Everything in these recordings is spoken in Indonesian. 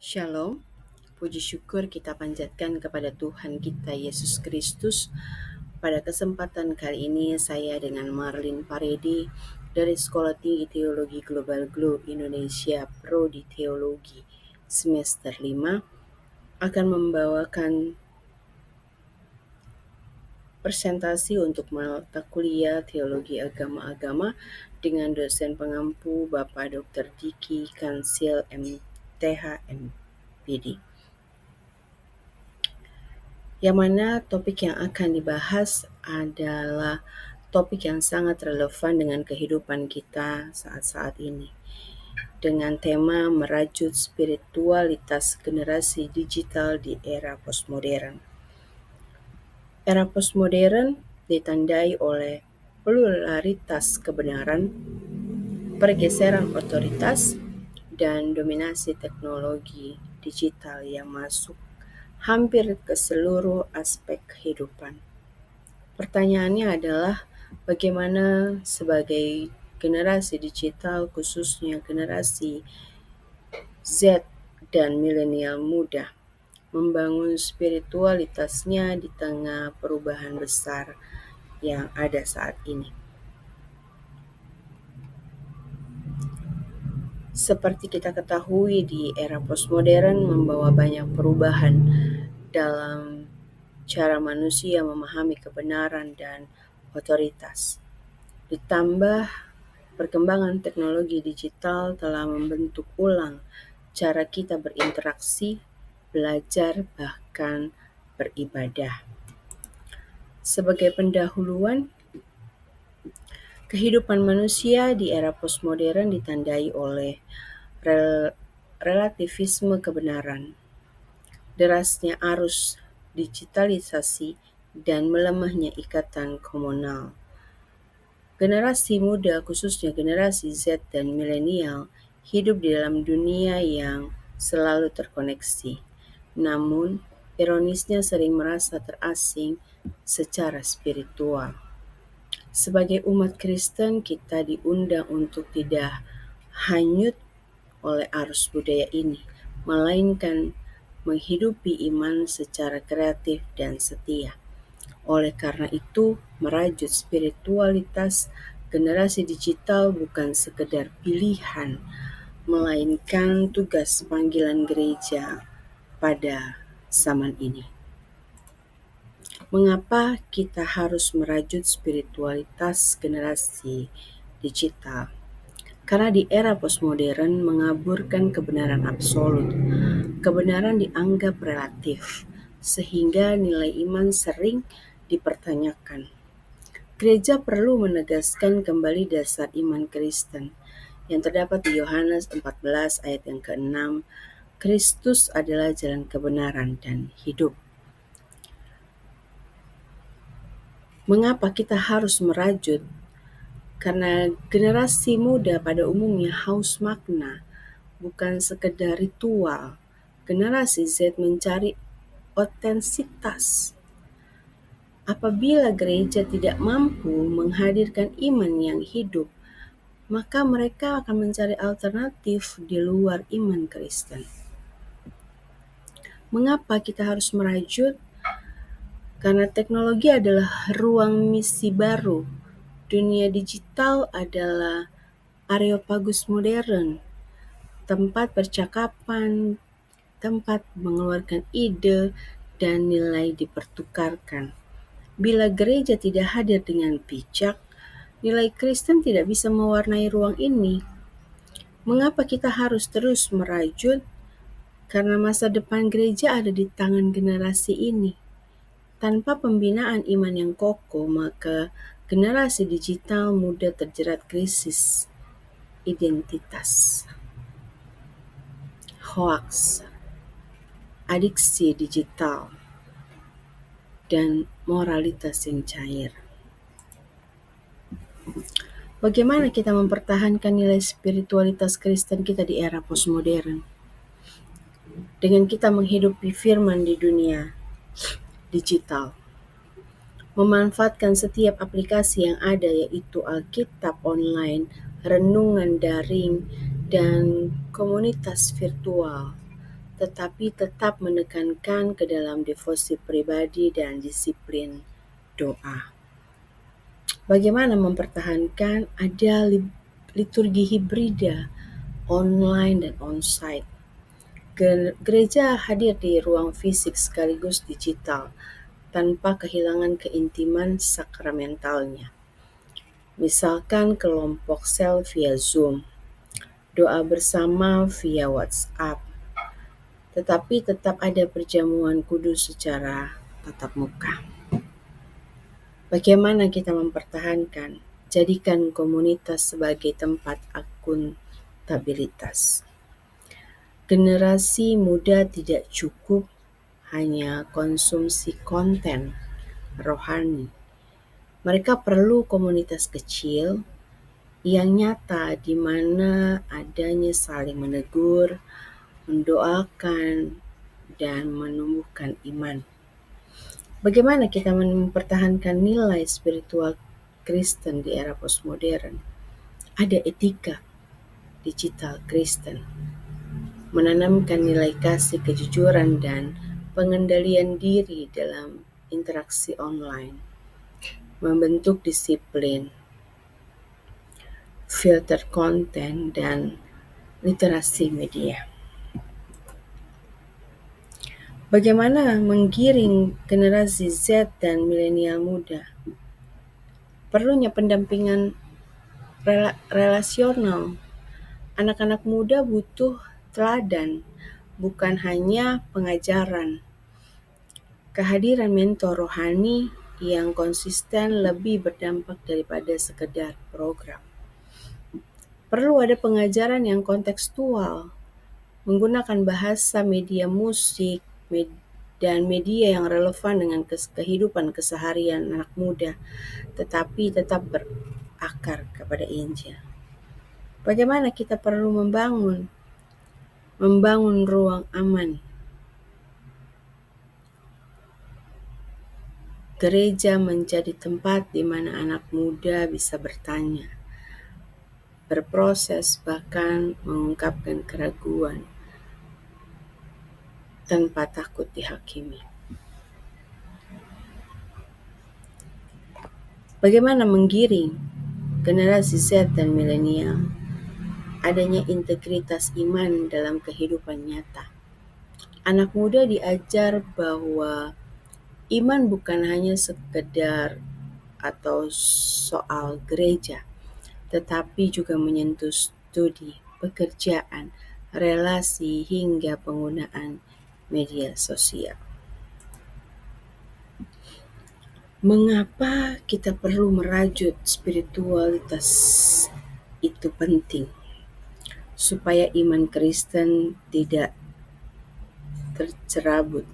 Shalom, puji syukur kita panjatkan kepada Tuhan kita Yesus Kristus. Pada kesempatan kali ini saya dengan Marlin Paredi dari Sekolah Tinggi Teologi Global Glo Indonesia Prodi Teologi semester 5 akan membawakan presentasi untuk mata kuliah Teologi Agama-Agama dengan dosen pengampu Bapak Dr. Diki Kansil MTH MPD. Yang mana topik yang akan dibahas adalah topik yang sangat relevan dengan kehidupan kita saat-saat ini. Dengan tema merajut spiritualitas generasi digital di era postmodern. Era postmodern ditandai oleh pluralitas kebenaran, pergeseran otoritas, dan dominasi teknologi digital yang masuk hampir ke seluruh aspek kehidupan. Pertanyaannya adalah bagaimana sebagai generasi digital, khususnya generasi Z dan milenial muda, membangun spiritualitasnya di tengah perubahan besar yang ada saat ini. Seperti kita ketahui, di era postmodern membawa banyak perubahan dalam cara manusia memahami kebenaran dan otoritas. Ditambah perkembangan teknologi digital telah membentuk ulang cara kita berinteraksi, belajar, bahkan beribadah. Sebagai pendahuluan, kehidupan manusia di era postmodern ditandai oleh relativisme kebenaran, derasnya arus digitalisasi, dan melemahnya ikatan komunal. Generasi muda, khususnya generasi Z dan milenial, hidup di dalam dunia yang selalu terkoneksi. Namun, ironisnya sering merasa terasing secara spiritual. Sebagai umat Kristen, kita diundang untuk tidak hanyut oleh arus budaya ini, melainkan menghidupi iman secara kreatif dan setia. Oleh karena itu, merajut spiritualitas generasi digital bukan sekedar pilihan, melainkan tugas panggilan gereja pada zaman ini. Mengapa kita harus merajut spiritualitas generasi digital? Karena di era postmodern mengaburkan kebenaran absolut. Kebenaran dianggap relatif, sehingga nilai iman sering dipertanyakan. Gereja perlu menegaskan kembali dasar iman Kristen yang terdapat di Yohanes 14 ayat yang ke-6. Kristus adalah jalan kebenaran dan hidup. Mengapa kita harus merajut? Karena generasi muda pada umumnya haus makna, bukan sekedar ritual. Generasi Z mencari otensitas. Apabila gereja tidak mampu menghadirkan iman yang hidup, maka mereka akan mencari alternatif di luar iman Kristen. Mengapa kita harus merajut? Karena teknologi adalah ruang misi baru. Dunia digital adalah areopagus modern, tempat percakapan, tempat mengeluarkan ide, dan nilai dipertukarkan. Bila gereja tidak hadir dengan bijak, nilai Kristen tidak bisa mewarnai ruang ini. Mengapa kita harus terus merajut? Karena masa depan gereja ada di tangan generasi ini. Tanpa pembinaan iman yang kokoh, maka generasi digital mudah terjerat krisis identitas, hoaks, adiksi digital, dan moralitas yang cair. Bagaimana kita mempertahankan nilai spiritualitas Kristen kita di era postmodern? Dengan kita menghidupi firman di dunia digital. Memanfaatkan setiap aplikasi yang ada, yaitu Alkitab online, renungan daring, dan komunitas virtual. tetapi tetap menekankan ke dalam devosi pribadi dan disiplin doa. Bagaimana mempertahankan ada liturgi hibrida, online dan onsite. Gereja hadir di ruang fisik sekaligus digital tanpa kehilangan keintiman sakramentalnya. Misalkan kelompok sel via Zoom, doa bersama via WhatsApp, tetapi tetap ada perjamuan kudus secara tatap muka. Bagaimana kita mempertahankan? Jadikan komunitas sebagai tempat akuntabilitas. Generasi muda tidak cukup hanya konsumsi konten rohani. Mereka perlu komunitas kecil yang nyata di mana adanya saling menegur, mendoakan, dan menumbuhkan iman. Bagaimana kita mempertahankan nilai spiritual Kristen di era postmodern? Ada etika digital Kristen, menanamkan nilai kasih, kejujuran, dan pengendalian diri dalam interaksi online, membentuk disiplin, filter konten, dan literasi media. Bagaimana menggiring generasi Z dan milenial muda? Perlunya pendampingan relasional. Anak-anak muda butuh teladan, bukan hanya pengajaran. Kehadiran mentor rohani yang konsisten lebih berdampak daripada sekedar program. Perlu ada pengajaran yang kontekstual, menggunakan bahasa media musik, dan media yang relevan dengan kehidupan keseharian anak muda, tetapi tetap berakar kepada Injil. Bagaimana kita perlu membangun ruang aman. Gereja menjadi tempat di mana anak muda bisa bertanya, berproses, bahkan mengungkapkan keraguan tanpa takut dihakimi. Bagaimana menggiring generasi Z dan milenial? Adanya integritas iman dalam kehidupan nyata. Anak muda diajar bahwa iman bukan hanya sekedar atau soal gereja, tetapi juga menyentuh studi, pekerjaan, relasi, hingga penggunaan media sosial. Mengapa kita perlu merajut spiritualitas itu penting? Supaya iman Kristen tidak tercerabut.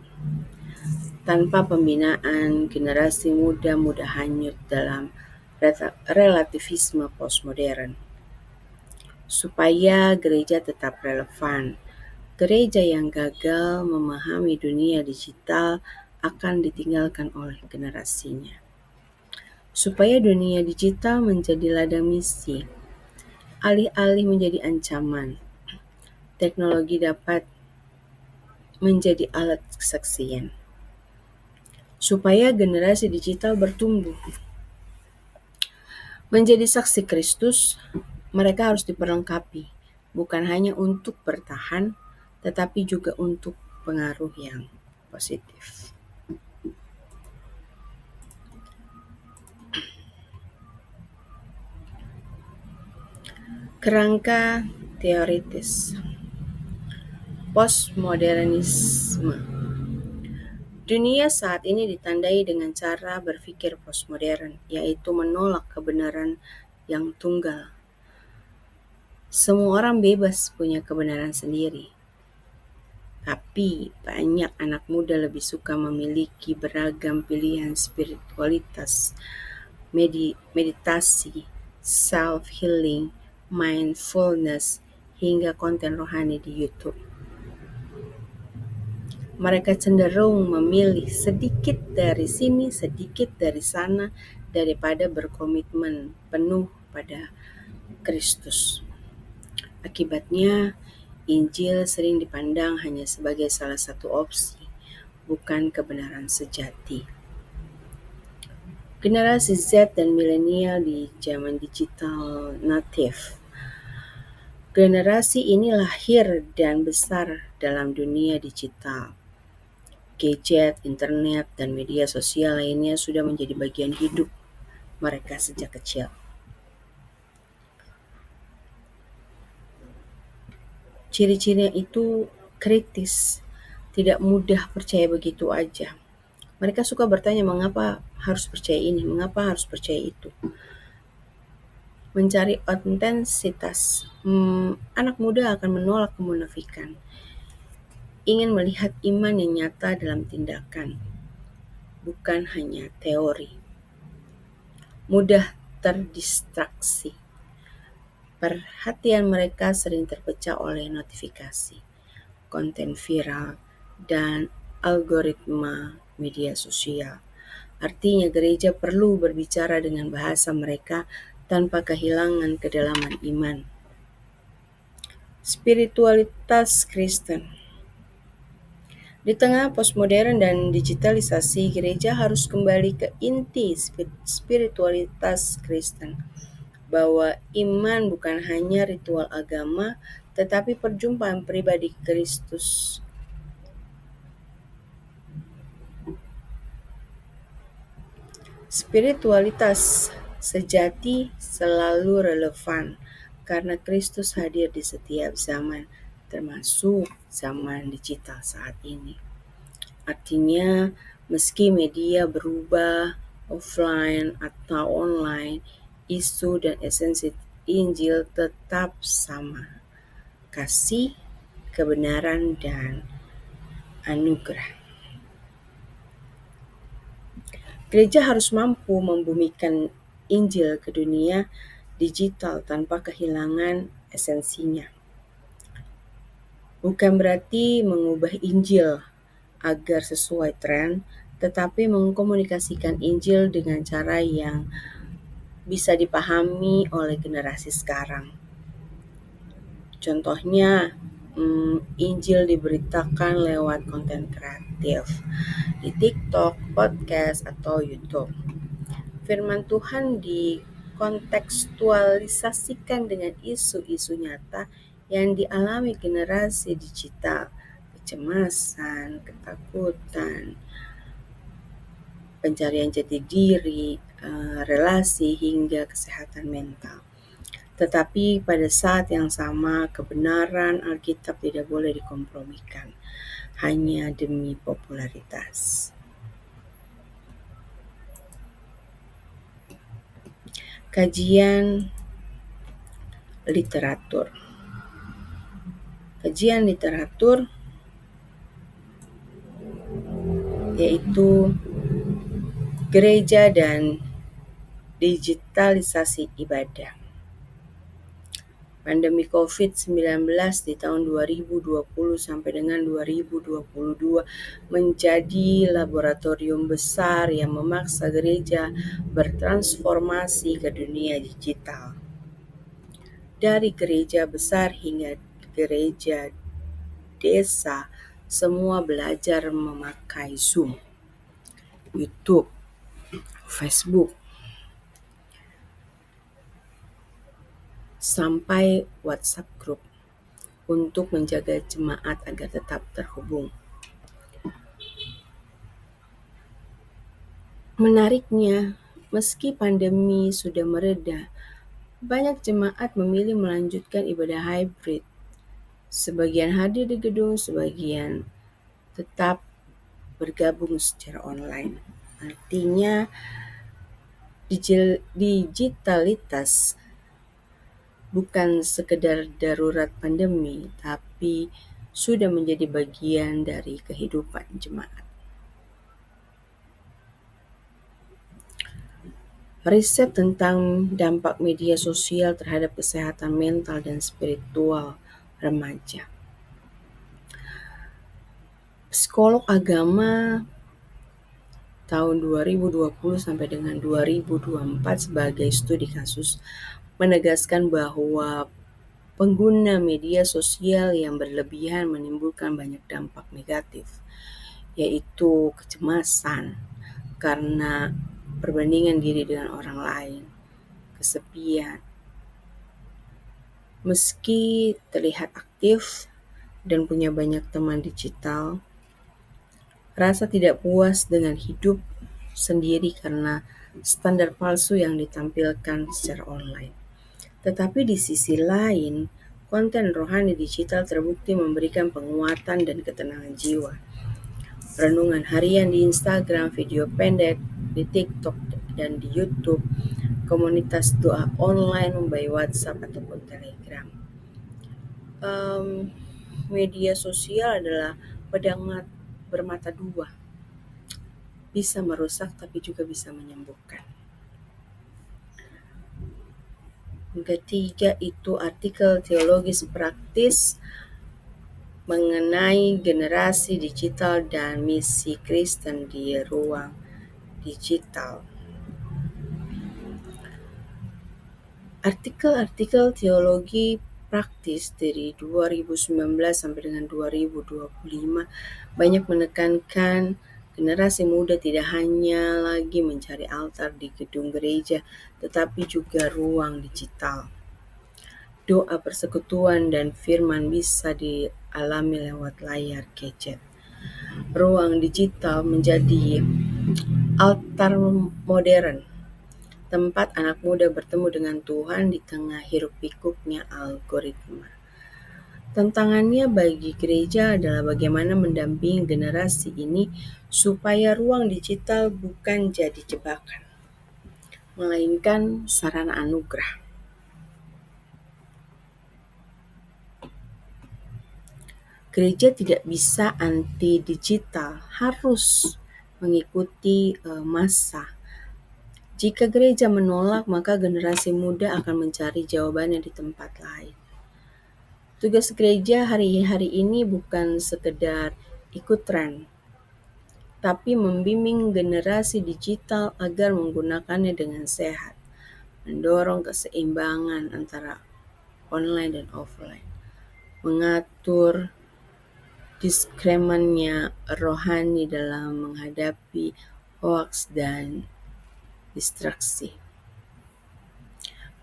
Tanpa pembinaan, generasi muda mudah hanyut dalam relativisme postmodern. Supaya gereja tetap relevan, gereja yang gagal memahami dunia digital akan ditinggalkan oleh generasinya. Supaya dunia digital menjadi ladang misi, alih-alih menjadi ancaman, teknologi dapat menjadi alat kesaksian. Supaya generasi digital bertumbuh menjadi saksi Kristus, mereka harus diperlengkapi, bukan hanya untuk bertahan, tetapi juga untuk pengaruh yang positif. Kerangka teoritis postmodernisme. Dunia saat ini ditandai dengan cara berpikir postmodern, yaitu menolak kebenaran yang tunggal. Semua orang bebas punya kebenaran sendiri, tapi banyak anak muda lebih suka memiliki beragam pilihan spiritualitas, meditasi, self-healing, mindfulness, hingga konten rohani di YouTube. Mereka cenderung memilih sedikit dari sini, sedikit dari sana, daripada berkomitmen penuh pada Kristus. Akibatnya, Injil sering dipandang hanya sebagai salah satu opsi, bukan kebenaran sejati. Generasi Z dan milenial di zaman digital native. Generasi ini lahir dan besar dalam dunia digital. Gadget, internet, dan media sosial lainnya sudah menjadi bagian hidup mereka sejak kecil. Ciri-cirinya itu kritis, tidak mudah percaya begitu aja. Mereka suka bertanya mengapa harus percaya ini, mengapa harus percaya itu. Mencari otentisitas. Anak muda akan menolak kemunafikan. Ingin melihat iman yang nyata dalam tindakan, bukan hanya teori. Mudah terdistraksi. Perhatian mereka sering terpecah oleh notifikasi, konten viral, dan algoritma media sosial. Artinya gereja perlu berbicara dengan bahasa mereka tanpa kehilangan kedalaman iman. Spiritualitas Kristen. Di tengah postmodern dan digitalisasi, gereja harus kembali ke inti spiritualitas Kristen, bahwa iman bukan hanya ritual agama, tetapi perjumpaan pribadi Kristus. Spiritualitas sejati selalu relevan karena Kristus hadir di setiap zaman, termasuk zaman digital saat ini. Artinya, meski media berubah, offline atau online, isu dan esensi Injil tetap sama. Kasih, kebenaran, dan anugerah. Gereja harus mampu membumikan Injil ke dunia digital tanpa kehilangan esensinya. Bukan berarti mengubah Injil agar sesuai tren, tetapi mengkomunikasikan Injil dengan cara yang bisa dipahami oleh generasi sekarang. Contohnya, Injil diberitakan lewat konten kreatif di TikTok, podcast, atau YouTube. Firman Tuhan dikontekstualisasikan dengan isu-isu nyata yang dialami generasi digital, kecemasan, ketakutan, pencarian jati diri, relasi, hingga kesehatan mental. Tetapi pada saat yang sama, kebenaran Alkitab tidak boleh dikompromikan hanya demi popularitas. Kajian literatur. Kajian literatur yaitu gereja dan digitalisasi ibadah. Pandemi COVID-19 di tahun 2020 sampai dengan 2022 menjadi laboratorium besar yang memaksa gereja bertransformasi ke dunia digital. Dari gereja besar hingga gereja desa, semua belajar memakai Zoom, YouTube, Facebook, sampai WhatsApp group untuk menjaga jemaat agar tetap terhubung. Menariknya, meski pandemi sudah mereda, banyak jemaat memilih melanjutkan ibadah hybrid. Sebagian hadir di gedung, sebagian tetap bergabung secara online. Artinya, digitalitas bukan sekedar darurat pandemi, tapi sudah menjadi bagian dari kehidupan jemaat. Riset tentang dampak media sosial terhadap kesehatan mental dan spiritual remaja. Psikolog agama tahun 2020 sampai dengan 2024 sebagai studi kasus menegaskan bahwa pengguna media sosial yang berlebihan menimbulkan banyak dampak negatif, yaitu kecemasan karena perbandingan diri dengan orang lain, kesepian. Meski terlihat aktif dan punya banyak teman digital, rasa tidak puas dengan hidup sendiri karena standar palsu yang ditampilkan secara online. Tetapi di sisi lain, konten rohani digital terbukti memberikan penguatan dan ketenangan jiwa. Renungan harian di Instagram, video pendek di TikTok dan di YouTube, komunitas doa online by WhatsApp ataupun Telegram. Media sosial adalah pedang bermata dua, bisa merusak tapi juga bisa menyembuhkan. Yang ketiga itu artikel teologis praktis mengenai generasi digital dan misi Kristen di ruang digital. Artikel-artikel teologi praktis dari 2019 sampai dengan 2025 banyak menekankan generasi muda tidak hanya lagi mencari altar di gedung gereja, tetapi juga ruang digital. Doa persekutuan dan firman bisa dialami lewat layar gadget. Ruang digital menjadi altar modern, tempat anak muda bertemu dengan Tuhan di tengah hiruk-pikuknya algoritma. Tantangannya bagi gereja adalah bagaimana mendampingi generasi ini supaya ruang digital bukan jadi jebakan, melainkan sarana anugerah. Gereja tidak bisa anti digital, harus mengikuti masa. Jika gereja menolak, maka generasi muda akan mencari jawabannya di tempat lain. Tugas gereja hari-hari ini bukan sekedar ikut tren, tapi membimbing generasi digital agar menggunakannya dengan sehat, mendorong keseimbangan antara online dan offline, mengatur diskremennya rohani dalam menghadapi hoax dan distraksi.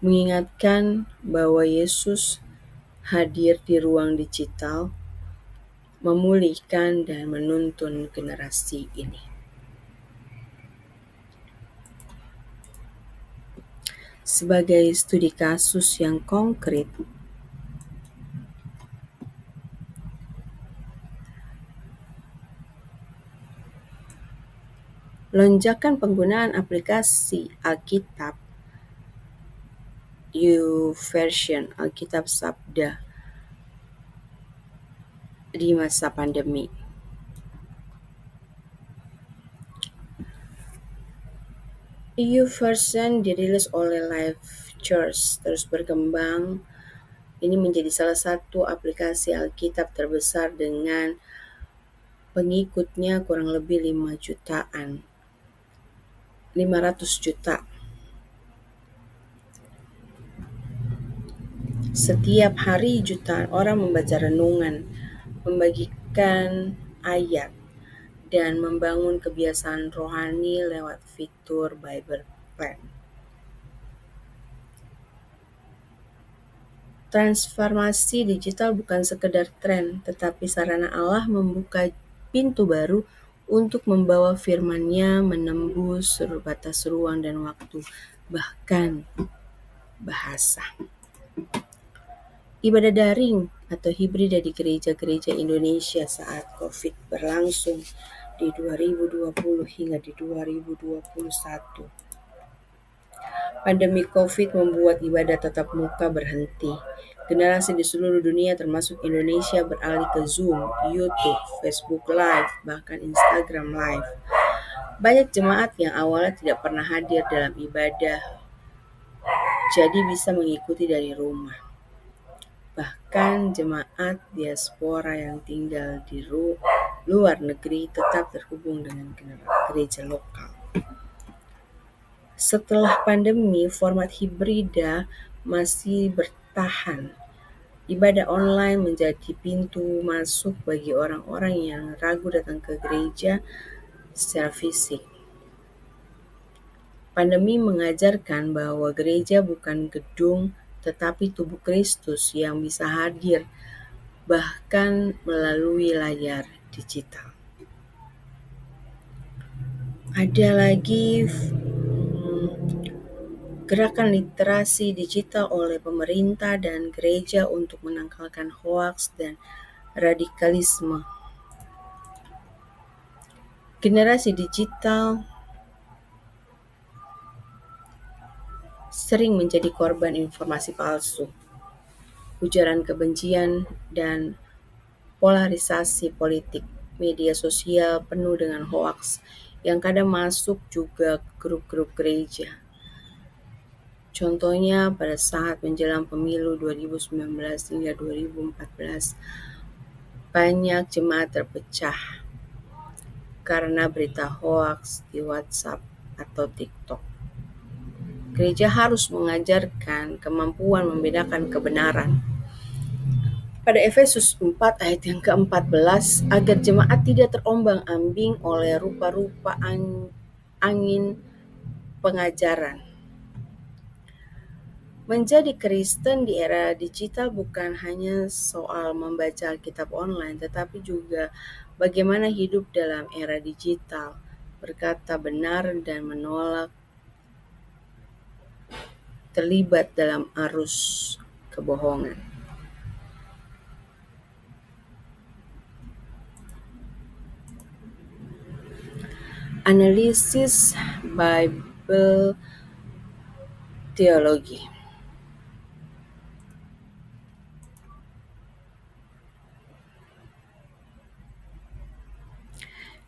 Mengingatkan bahwa Yesus hadir di ruang digital, memulihkan dan menuntun generasi ini. Sebagai studi kasus yang konkret, lonjakan penggunaan aplikasi Alkitab YouVersion Alkitab Sabda di masa pandemi. YouVersion dirilis oleh Life Church terus berkembang. Ini menjadi salah satu aplikasi Alkitab terbesar dengan pengikutnya kurang lebih 500 juta. Setiap hari jutaan orang membaca renungan, membagikan ayat, dan membangun kebiasaan rohani lewat fitur Bible Plan. Transformasi digital bukan sekedar tren, tetapi sarana Allah membuka pintu baru untuk membawa firman-Nya menembus batas ruang dan waktu, bahkan bahasa. Ibadah daring atau hibrida di gereja-gereja Indonesia saat COVID berlangsung di 2020 hingga di 2021. Pandemi COVID membuat ibadah tatap muka berhenti. Generasi di seluruh dunia termasuk Indonesia beralih ke Zoom, YouTube, Facebook Live, bahkan Instagram Live. Banyak jemaat yang awalnya tidak pernah hadir dalam ibadah jadi bisa mengikuti dari rumah. Bahkan jemaat diaspora yang tinggal di luar negeri tetap terhubung dengan gereja lokal. Setelah pandemi, format hibrida masih bertahan, Ibadah online menjadi pintu masuk bagi orang-orang yang ragu datang ke gereja secara fisik. Pandemi mengajarkan bahwa gereja bukan gedung, tetapi tubuh Kristus yang bisa hadir bahkan melalui layar digital. Ada lagi gerakan literasi digital oleh pemerintah dan gereja untuk menangkalkan hoaks dan radikalisme. Generasi digital sering menjadi korban informasi palsu, ujaran kebencian, dan polarisasi politik. Media sosial penuh dengan hoaks yang kadang masuk juga grup-grup gereja. Contohnya pada saat menjelang pemilu 2019 hingga 2014, banyak jemaat terpecah karena berita hoaks di WhatsApp atau TikTok. Gereja harus mengajarkan kemampuan membedakan kebenaran. Pada Efesus 4 ayat yang ke-14, agar jemaat tidak terombang-ambing oleh rupa-rupa angin pengajaran. Menjadi Kristen di era digital bukan hanya soal membaca Alkitab online, tetapi juga bagaimana hidup dalam era digital, berkata benar dan menolak terlibat dalam arus kebohongan. Analisis Bible Teologi.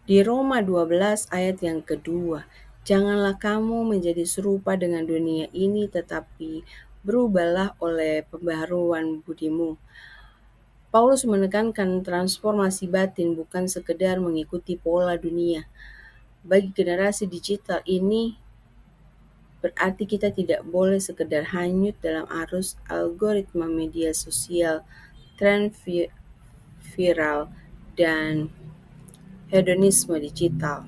Di Roma 12 ayat yang kedua, janganlah kamu menjadi serupa dengan dunia ini, tetapi berubahlah oleh pembaharuan budimu. Paulus menekankan transformasi batin bukan sekedar mengikuti pola dunia. Bagi generasi digital ini, berarti kita tidak boleh sekedar hanyut dalam arus algoritma media sosial, tren viral, dan hedonisme digital.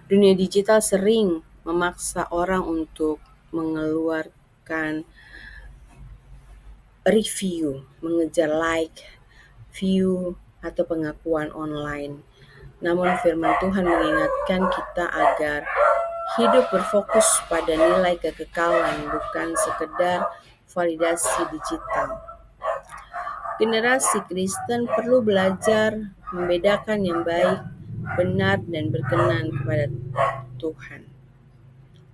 Dunia digital sering memaksa orang untuk mengeluarkan review, mengejar like, view, atau pengakuan online. Namun firman Tuhan mengingatkan kita agar hidup berfokus pada nilai kekekalan, bukan sekedar validasi digital. Generasi Kristen perlu belajar membedakan yang baik, benar, dan berkenan kepada Tuhan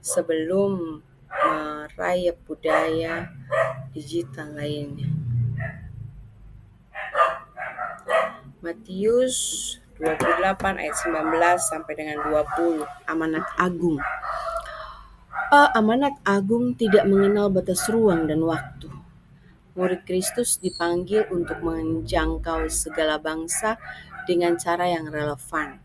sebelum merayap budaya digital lainnya. Matius 28 ayat 19 sampai dengan 20, amanat agung. Amanat agung tidak mengenal batas ruang dan waktu. Murid Kristus dipanggil untuk menjangkau segala bangsa dengan cara yang relevan.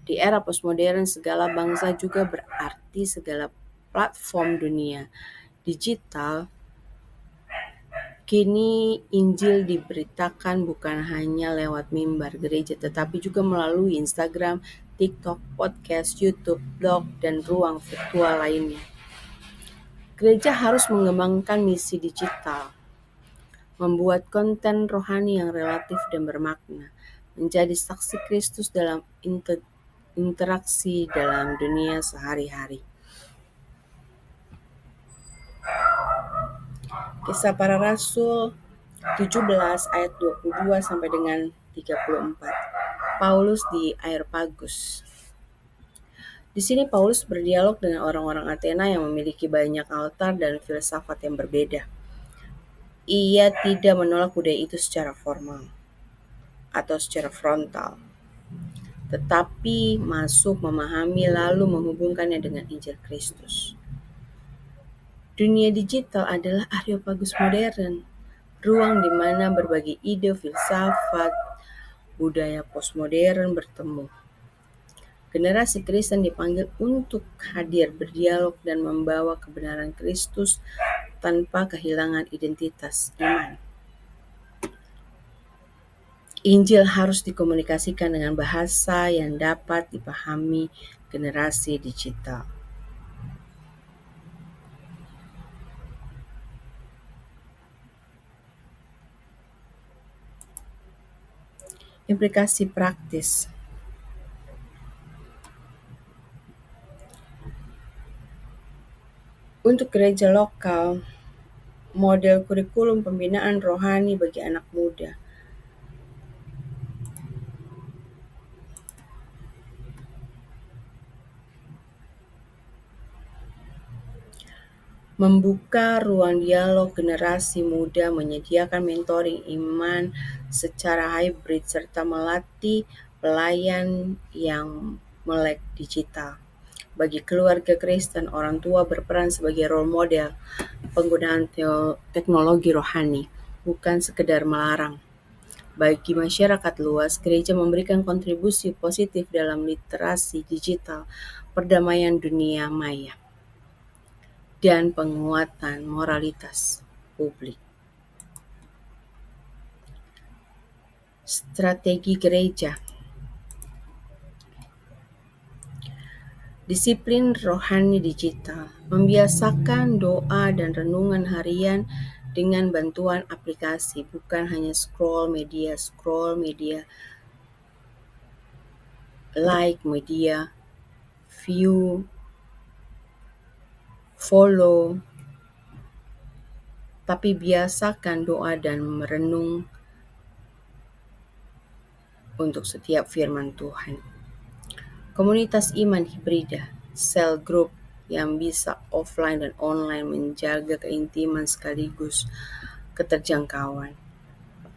Di era postmodern, segala bangsa juga berarti segala platform dunia digital. Kini Injil diberitakan bukan hanya lewat mimbar gereja, tetapi juga melalui Instagram, TikTok, podcast, YouTube, blog, dan ruang virtual lainnya. Gereja harus mengembangkan misi digital, membuat konten rohani yang relatif dan bermakna, menjadi saksi Kristus dalam interaksi dalam dunia sehari-hari. Kisah Para Rasul 17 ayat 22 sampai dengan 34. Paulus di Areopagus. Di sini Paulus berdialog dengan orang-orang Athena yang memiliki banyak altar dan filsafat yang berbeda. Ia tidak menolak budaya itu secara formal atau secara frontal, tetapi masuk memahami lalu menghubungkannya dengan Injil Kristus. Dunia digital adalah Areopagus modern, ruang di mana berbagai ide, filsafat, budaya postmodern bertemu. Generasi Kristen dipanggil untuk hadir, berdialog, dan membawa kebenaran Kristus tanpa kehilangan identitas iman. Injil harus dikomunikasikan dengan bahasa yang dapat dipahami generasi digital. Implikasi praktis. Untuk gereja lokal, model kurikulum pembinaan rohani bagi anak muda. Membuka ruang dialog generasi muda, menyediakan mentoring iman secara hybrid, serta melatih pelayan yang melek digital. Bagi keluarga Kristen, orang tua berperan sebagai role model penggunaan teknologi rohani, bukan sekedar melarang. Bagi masyarakat luas, gereja memberikan kontribusi positif dalam literasi digital, perdamaian dunia maya, dan penguatan moralitas publik. Strategi gereja. Disiplin rohani digital, membiasakan doa dan renungan harian dengan bantuan aplikasi, bukan hanya scroll media, like media, view, follow, tapi biasakan doa dan merenung untuk setiap firman Tuhan. Komunitas iman hibrida, cell group yang bisa offline dan online, menjaga keintiman sekaligus keterjangkauan.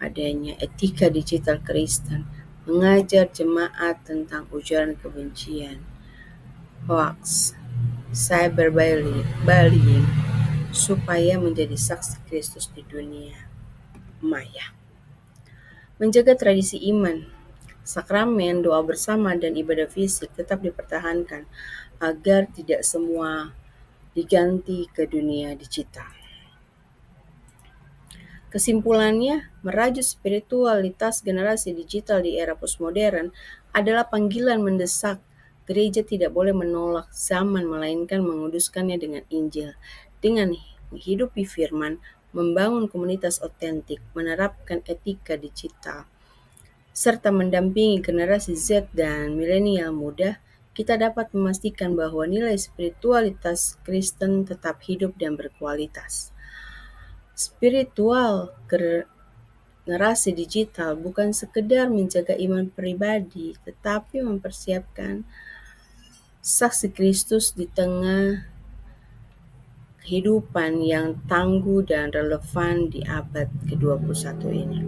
Adanya etika digital Kristen, mengajar jemaat tentang ujaran kebencian, hoax, cyberbullying, supaya menjadi saksi Kristus di dunia maya. Menjaga tradisi iman, sakramen, doa bersama, dan ibadah fisik tetap dipertahankan agar tidak semua diganti ke dunia digital. Kesimpulannya, merajut spiritualitas generasi digital di era postmodern adalah panggilan mendesak. Gereja tidak boleh menolak zaman, melainkan menguduskannya dengan Injil. Dengan menghidupi firman, membangun komunitas otentik, menerapkan etika digital, serta mendampingi generasi Z dan milenial muda, kita dapat memastikan bahwa nilai spiritualitas Kristen tetap hidup dan berkualitas. Spiritual generasi digital bukan sekedar menjaga iman pribadi, tetapi mempersiapkan saksi Kristus di tengah kehidupan yang tangguh dan relevan di abad ke-21 ini.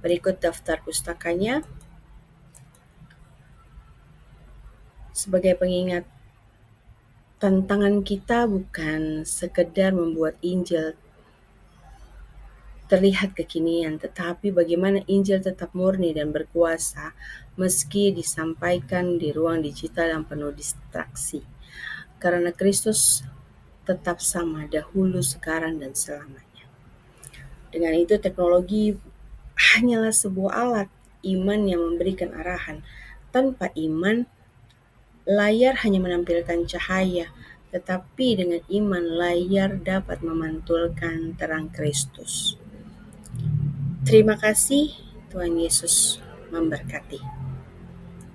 Berikut daftar pustakanya. Sebagai pengingat, tantangan kita bukan sekedar membuat Injil terlihat kekinian, tetapi bagaimana Injil tetap murni dan berkuasa meski disampaikan di ruang digital yang penuh distraksi. Karena Kristus tetap sama dahulu, sekarang, dan selamanya. Dengan itu, teknologi hanyalah sebuah alat iman yang memberikan arahan. Tanpa iman, layar hanya menampilkan cahaya, tetapi dengan iman layar dapat memantulkan terang Kristus. Terima kasih, Tuhan Yesus memberkati.